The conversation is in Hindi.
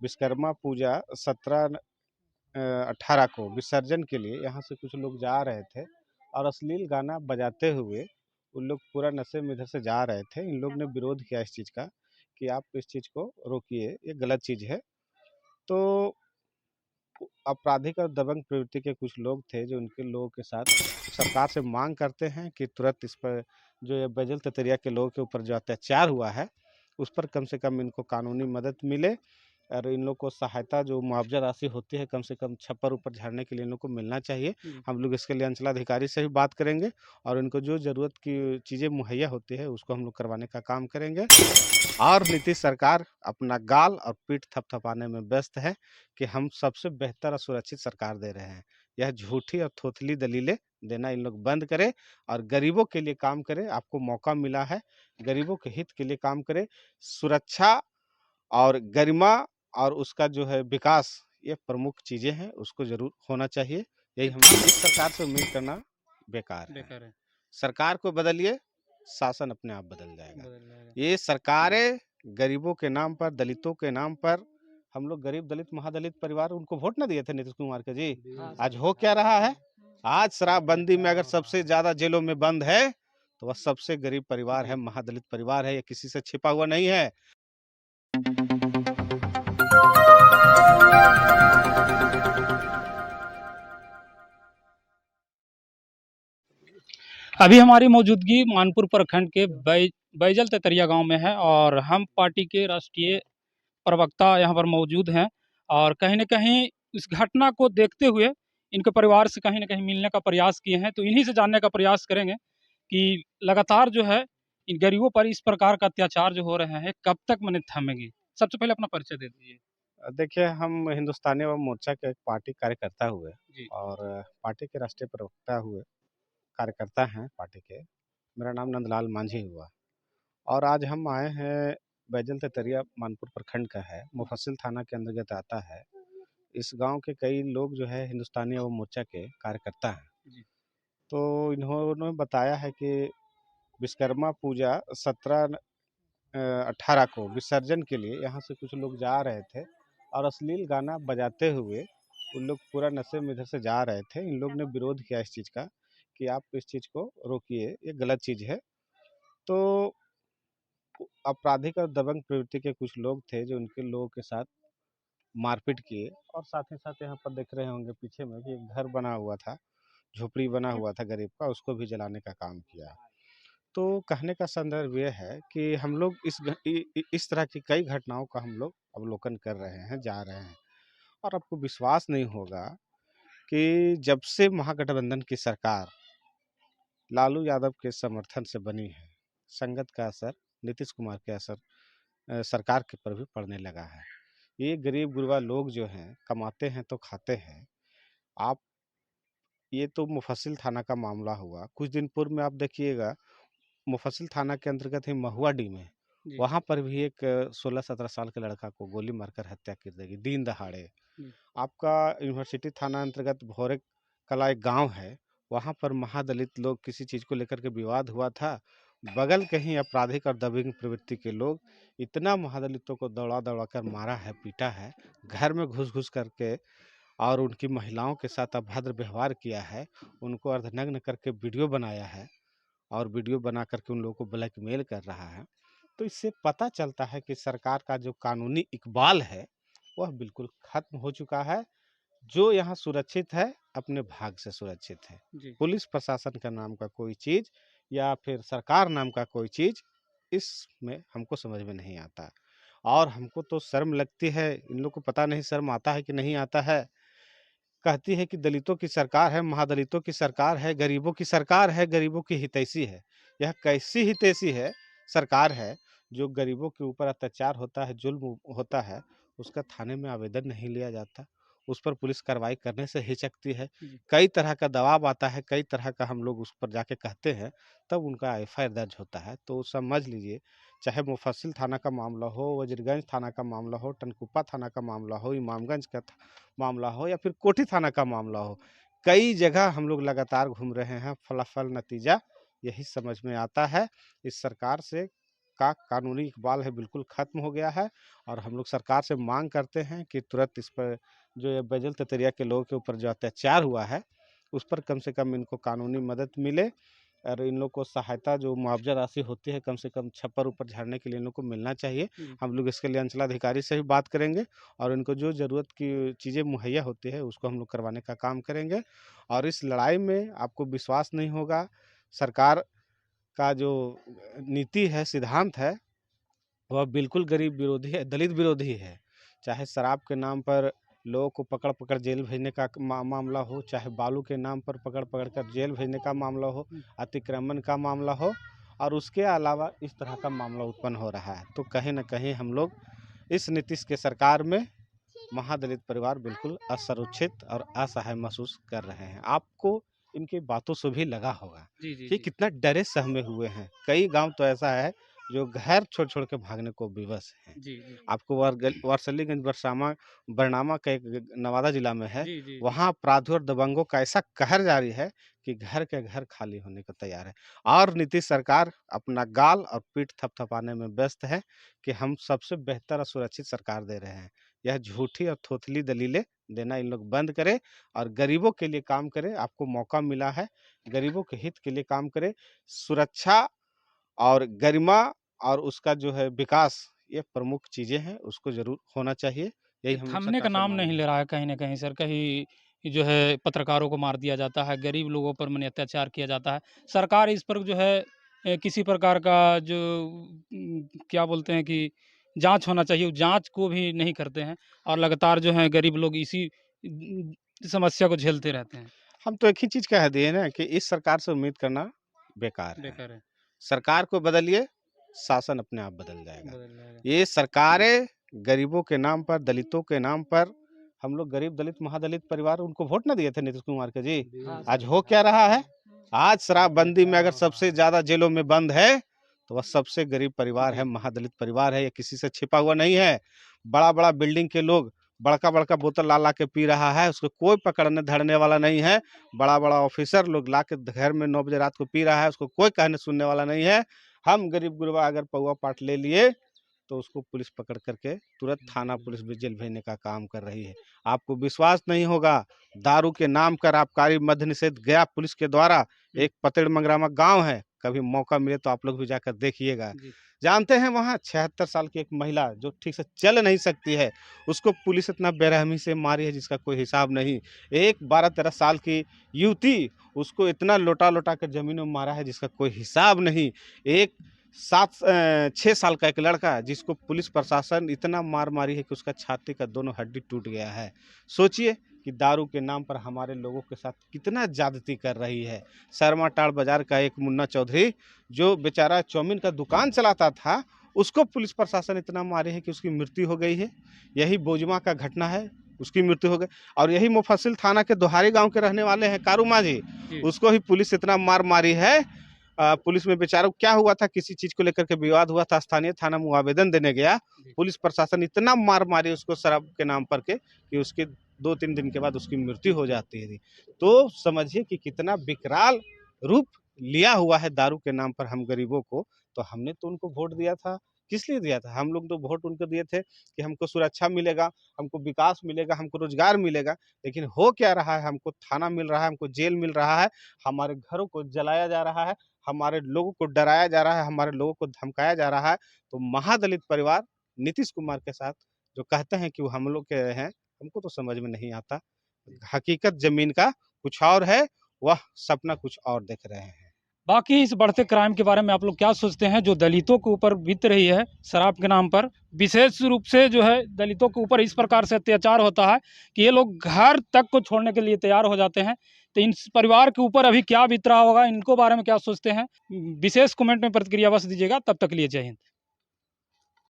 विश्वकर्मा पूजा 18 को विसर्जन के लिए यहाँ से कुछ लोग जा रहे थे और अश्लील गाना बजाते हुए उन लोग पूरा नशे में इधर से जा रहे थे। इन लोग ने विरोध किया इस चीज़ का कि आप इस चीज़ को रोकिए, ये गलत चीज़ है। तो आपराधिक और दबंग प्रवृत्ति के कुछ लोग थे जो उनके लोगों के साथ सरकार से मांग करते हैं कि तुरंत इस पर जो ये बैजल तेतरिया के लोगों के ऊपर जो अत्याचार हुआ है उस पर कम से कम इनको कानूनी मदद मिले और इन लोग को सहायता जो मुआवजा राशि होती है कम से कम छप्पर ऊपर झाड़ने के लिए इन लोग को मिलना चाहिए। हम लोग इसके लिए अंचलाधिकारी से भी बात करेंगे और इनको जो ज़रूरत की चीज़ें मुहैया होती है उसको हम लोग करवाने का काम करेंगे। और नीतीश सरकार अपना गाल और पीठ थपथपाने में व्यस्त है कि हम सबसे बेहतर और सुरक्षित सरकार दे रहे हैं। यह झूठी और थोथली दलीलें देना इन लोग बंद करें और गरीबों के लिए काम करें। आपको मौका मिला है, गरीबों के हित के लिए काम करें। सुरक्षा और गरिमा और उसका जो है विकास, ये प्रमुख चीज़ें हैं, उसको ज़रूर होना चाहिए। यही हम इस सरकार से उम्मीद करना बेकार है। बेकार है। सरकार को बदलिए, शासन अपने आप बदल जाएगा। बदल जाएगा। ये सरकारें गरीबों के नाम पर, दलितों के नाम पर, हम लोग गरीब दलित महादलित परिवार उनको वोट ना दिए थे नीतीश कुमार के जी। आज हो क्या रहा है? आज शराबबंदी में अगर सबसे ज्यादा जेलों में बंद है तो वह सबसे गरीब परिवार है, महादलित परिवार है। ये किसी से छिपा हुआ नहीं है। अभी हमारी मौजूदगी मानपुर प्रखंड के बैजल तेतरिया गांव में है और हम पार्टी के राष्ट्रीय प्रवक्ता यहाँ पर मौजूद हैं और कहीं न कहीं इस घटना को देखते हुए इनके परिवार से कहीं न कहीं मिलने का प्रयास किए हैं। तो इन्हीं से जानने का प्रयास करेंगे कि लगातार जो है इन गरीबों पर इस प्रकार का अत्याचार जो हो रहे हैं, कब तक मने थमेंगे? सबसे पहले अपना परिचय दे दीजिए। देखिए, हम हिंदुस्तानी अवाम मोर्चा के एक पार्टी कार्यकर्ता हुए जी। और पार्टी के राष्ट्रीय प्रवक्ता हुए, कार्यकर्ता हैं पार्टी के। मेरा नाम नंदलाल मांझी हुआ और आज हम आए हैं बैजल तेतरिया मानपुर प्रखंड का है, मुफस्सिल थाना के अंतर्गत आता है। इस गांव के कई लोग जो है हिंदुस्तानी अवाम मोर्चा के कार्यकर्ता हैं। जी। तो इन्होंने बताया है कि विश्वकर्मा पूजा 18 को विसर्जन के लिए यहाँ से कुछ लोग जा रहे थे और अश्लील गाना बजाते हुए उन लोग पूरा नशे में इधर से जा रहे थे। इन लोग ने विरोध किया इस चीज़ का कि आप इस चीज़ को रोकिए, ये गलत चीज़ है। तो आपराधिक और दबंग प्रवृत्ति के कुछ लोग थे जो उनके लोगों के साथ मारपीट किए और साथ ही साथ यहाँ पर देख रहे होंगे पीछे में कि एक घर बना हुआ था, झोपड़ी बना हुआ था गरीब का, उसको भी जलाने का काम किया। तो कहने का संदर्भ ये है कि हम लोग इस तरह की कई घटनाओं का हम लोग अवलोकन कर रहे हैं, जा रहे हैं और आपको विश्वास नहीं होगा कि जब से महागठबंधन की सरकार लालू यादव के समर्थन से बनी है, संगत का असर नीतीश कुमार के असर सरकार के पर भी पड़ने लगा है। ये गरीब गुरबा लोग जो हैं कमाते हैं तो खाते हैं। आप ये तो मुफस्सिल थाना का मामला हुआ। कुछ दिन पूर्व में आप देखिएगा मुफस्सिल थाना के अंतर्गत ही महुआडीह में, जी। वहाँ पर भी एक 16-17 साल के लड़का को गोली मारकर हत्या कर देगी दिन दहाड़े। जी। आपका यूनिवर्सिटी थाना अंतर्गत भोरे कला एक गाँव है, वहाँ पर महादलित लोग किसी चीज़ को लेकर के विवाद हुआ था। बगल के ही आपराधिक और दबंग प्रवृत्ति के लोग इतना महादलितों को दौड़ा-दौड़ा कर मारा है, पीटा है, घर में घुस-घुस करके और उनकी महिलाओं के साथ अभद्र व्यवहार किया है, उनको अर्धनग्न करके वीडियो बनाया है और वीडियो बना करके उन लोगों को ब्लैकमेल कर रहा है। तो इससे पता चलता है कि सरकार का जो कानूनी इकबाल है, वह बिल्कुल खत्म हो चुका है। जो यहाँ सुरक्षित है, अपने भाग से सुरक्षित है। जी। पुलिस प्रशासन का नाम का कोई चीज़ या फिर सरकार नाम का कोई चीज़, इसमें हमको समझ में नहीं आता और हमको तो शर्म लगती है। इन लोग को पता नहीं शर्म आता है कि नहीं आता है। कहती है कि दलितों की सरकार है, महादलितों की सरकार है, गरीबों की सरकार है, गरीबों की हितैषी है। यह कैसी हितैषी है सरकार है जो गरीबों के ऊपर अत्याचार होता है, जुल्म होता है, उसका थाने में आवेदन नहीं लिया जाता, उस पर पुलिस कार्रवाई करने से हिचकती है। जी। कई तरह का दबाव आता है, कई तरह का हम लोग उस पर जाके कहते हैं, तब उनका एफआईआर दर्ज होता है। तो समझ लीजिए, चाहे मुफस्सिल थाना का मामला हो, वजीरगंज थाना का मामला हो, टनकुप्पा थाना का मामला हो, इमामगंज का मामला हो या फिर कोठी थाना का मामला हो, कई जगह हम लोग लगातार घूम रहे हैं। फलाफल नतीजा यही समझ में आता है, इस सरकार से का कानूनी इकबाल है बिल्कुल ख़त्म हो गया है। और हम लोग सरकार से मांग करते हैं कि तुरंत इस पर जो ये बैजल ततरिया के लोगों के ऊपर जो अत्याचार हुआ है उस पर कम से कम इनको कानूनी मदद मिले। और इन लोग को सहायता जो मुआवजा राशि होती है कम से कम छप्पर ऊपर झाड़ने के लिए इन लोग को मिलना चाहिए। हम लोग इसके लिए अंचलाधिकारी से भी बात करेंगे और इनको जो ज़रूरत की चीज़ें मुहैया होती है उसको हम लोग करवाने का काम करेंगे। और इस लड़ाई में आपको विश्वास नहीं होगा, सरकार का जो नीति है, सिद्धांत है, वह बिल्कुल गरीब विरोधी है, दलित विरोधी है। चाहे शराब के नाम पर लोगों को पकड़-पकड़ जेल भेजने का मामला हो, चाहे बालू के नाम पर पकड़-पकड़ कर जेल भेजने का मामला हो, अतिक्रमण का मामला हो और उसके अलावा इस तरह का मामला उत्पन्न हो रहा है। तो कहीं न कहीं हम लोग इस नीतीश के सरकार में महादलित परिवार बिल्कुल असुरक्षित और असहाय महसूस कर रहे हैं। आपको इनकी बातों से भी लगा होगा जी, जी, कि जी। कितना डरे सहमे हुए हैं। कई गाँव तो ऐसा है जो घर छोड़-छोड़ के भागने को विवश हैं। जी, जी। आपको वारसलीगंज बरनामा का एक नवादा जिला में है, जी, जी, जी। वहाँ अपराधियों और दबंगों का ऐसा कहर जारी है कि घर के घर खाली होने को तैयार है। और नीतीश सरकार अपना गाल और पीठ थपथपाने में व्यस्त है कि हम सबसे बेहतर और सुरक्षित सरकार दे रहे हैं। यह झूठी और थोथली दलीलें देना इन लोग बंद करें और गरीबों के लिए काम करें। आपको मौका मिला है, गरीबों के हित के लिए काम करें। सुरक्षा और गरिमा और उसका जो है विकास, ये प्रमुख चीज़ें हैं, उसको ज़रूर होना चाहिए। यही ये हम लोग थमने का सरकार से नाम माँग नहीं रहे ले हैं। रहा है कहीं न कहीं सर, कहीं जो है पत्रकारों को मार दिया जाता है, गरीब लोगों पर माने अत्याचार किया जाता है। सरकार इस पर जो है किसी प्रकार का जो क्या बोलते हैं कि जाँच होना चाहिए, उस जाँच को भी नहीं करते हैं और लगातार जो है गरीब लोग इसी समस्या को झेलते रहते हैं। हम तो एक ही चीज़ कह दिए ना कि इस सरकार से उम्मीद करना बेकार है। बेकार है, सरकार को बदलिए, शासन अपने आप बदल जाएगा। बदल जाएगा। ये सरकारें गरीबों के नाम पर, दलितों के नाम पर, हम लोग गरीब दलित महादलित परिवार उनको वोट ना दिए थे नीतीश कुमार के जी। हाँ, आज सर। हो क्या रहा है? आज शराबबंदी में अगर सबसे ज़्यादा जेलों में बंद है, तो वह सबसे गरीब परिवार है, जी। महादलित परिवार है, ये किसी से छिपा हुआ नहीं है। बड़ा-बड़ा बिल्डिंग के लोग बड़का-बड़का बोतल ला-ला के पी रहा है, उसको कोई पकड़ने-धरने वाला नहीं है। बड़ा-बड़ा ऑफिसर लोग ला के घर में 9 बजे रात को पी रहा है, उसको कोई कहने-सुनने वाला नहीं है। हम गरीब-गुरबा अगर पौवा पाट ले लिए, तो उसको पुलिस पकड़ करके तुरंत थाना पुलिस भी जेल भेजने का काम कर रही है। आपको विश्वास नहीं होगा, दारू के नाम कर आबकारी मद्य निषेध गया पुलिस के द्वारा, एक पतेड़ मंगरामा गाँव है, कभी मौका मिले तो आप लोग भी जाकर देखिएगा। जी। जानते हैं वहाँ 76 साल की एक महिला जो ठीक से चल नहीं सकती है, उसको पुलिस इतना बेरहमी से मारी है जिसका कोई हिसाब नहीं। एक 12-13 साल की युवती, उसको इतना लोटा-लोटा कर ज़मीन में मारा है जिसका कोई हिसाब नहीं। एक 6 साल का एक लड़का जिसको पुलिस प्रशासन इतना मार मारी है कि उसका छाती का दोनों हड्डी टूट गया है। सोचिए कि दारू के नाम पर हमारे लोगों के साथ कितना ज़्यादती कर रही है। सरमाटाड़ बाज़ार का एक मुन्ना चौधरी जो बेचारा चाउमीन का दुकान चलाता था, उसको पुलिस प्रशासन इतना मारे है कि उसकी मृत्यु हो गई है। यही बोजमा का घटना है, उसकी मृत्यु हो गई। और यही मुफस्सिल थाना के दोहारी गाँव के रहने वाले हैं कारू माझी, जी। उसको ही पुलिस इतना मार मारी है। पुलिस में बेचारा क्या हुआ था, किसी चीज़ को लेकर के विवाद हुआ था, स्थानीय थाना में वो आवेदन देने गया। जी। पुलिस प्रशासन इतना मार मारी उसको शराब के नाम पर के कि उसके 2-3 दिन के बाद उसकी मृत्यु हो जाती है। तो समझिए कि कितना विकराल रूप लिया हुआ है दारू के नाम पर हम गरीबों को। तो हमने तो उनको वोट दिया था, किस लिए दिया था? हम लोग तो वोट उनको दिए थे कि हमको सुरक्षा मिलेगा, हमको विकास मिलेगा, हमको रोज़गार मिलेगा। लेकिन हो क्या रहा है, हमको थाना मिल रहा है, हमको जेल मिल रहा है, हमारे घरों को जलाया जा रहा है, हमारे लोगों को डराया जा रहा है, हमारे लोगों को धमकाया जा रहा है। तो महादलित परिवार नीतीश कुमार के साथ जो कहते हैं कि वो हम लोग के हैं, हमको तो समझ में नहीं आता। हकीकत ज़मीन का कुछ और है, वह सपना कुछ और देख रहे हैं। बाकी इस बढ़ते क्राइम के बारे में आप लोग क्या सोचते हैं जो दलितों के ऊपर बीत रही है शराब के नाम पर? विशेष रूप से जो है दलितों के ऊपर इस प्रकार से अत्याचार होता है कि ये लोग घर तक को छोड़ने के लिए तैयार हो जाते हैं। तो इन परिवार के ऊपर अभी क्या बीत रहा होगा, इनको बारे में क्या सोचते हैं? विशेष कमेंट में प्रतिक्रिया अवश्य दीजिएगा। तब तक के लिए जय हिंद।